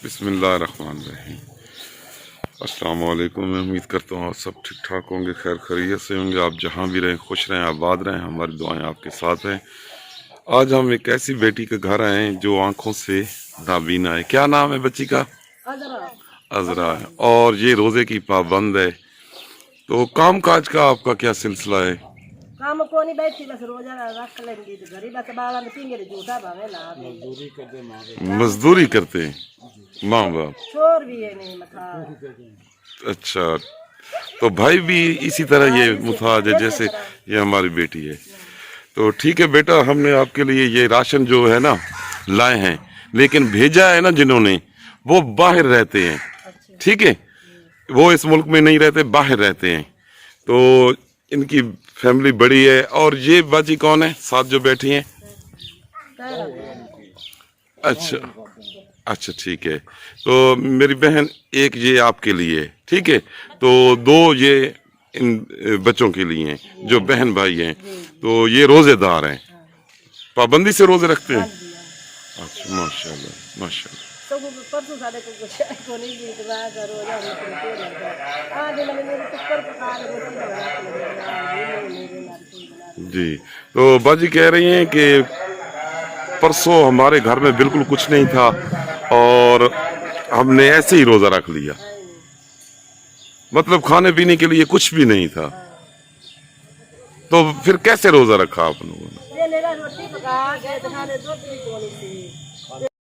बिस्मिल्लाहिर्रहमानिर्रहीम। अस्सलाम वालेकुम। मैं उम्मीद करता हूँ आप सब ठीक ठाक होंगे, खैर खैरियत से होंगे। आप जहाँ भी रहें खुश रहें, आबाद रहें, हमारी दुआएं आपके साथ हैं। आज हम एक ऐसी बेटी के घर आए हैं जो आंखों से नाबीना है। क्या नाम है बच्ची का? अजरा है। और ये रोज़े की पाबंद है। तो काम काज का आपका क्या सिलसिला है? काम को नहीं बैठी बस रोजा रख लेंगी तो घरी बस बाबा ने पिंगे झूठा भावे ला मजदूरी करते हैं माँ बाप? छोर भी है नहीं मथा। अच्छा, तो भाई भी इसी तरह ये मुताज है जैसे ये हमारी बेटी है। तो ठीक है बेटा, हमने आपके लिए ये राशन जो है ना लाए हैं, लेकिन भेजा है ना जिन्होंने, वो बाहर रहते हैं। ठीक है, वो इस मुल्क में नहीं रहते, बाहर रहते हैं। तो इनकी फैमिली बड़ी है। और ये बाजी कौन है साथ जो बैठी हैं? अच्छा अच्छा, ठीक है। तो मेरी बहन एक ये आपके लिए, ठीक है। तो दो ये इन बच्चों के लिए हैं जो बहन भाई हैं। तो ये रोजेदार हैं, पाबंदी से रोजे रखते हैं। अच्छा, माशाल्लाह माशाल्लाह। तो परसों साढ़े को नहीं जी दवा करो या आज मैंने मेरे कुकर पका रोटी बना जी। तो बाजी कह रही हैं कि परसों हमारे घर में बिल्कुल कुछ नहीं था और हमने ऐसे ही रोजा रख लिया, मतलब खाने पीने के लिए कुछ भी नहीं था। तो फिर कैसे रोजा रखा आप लोगों ने? ये मेरा रोटी पका के दिखा दे, दो भी कोनी थी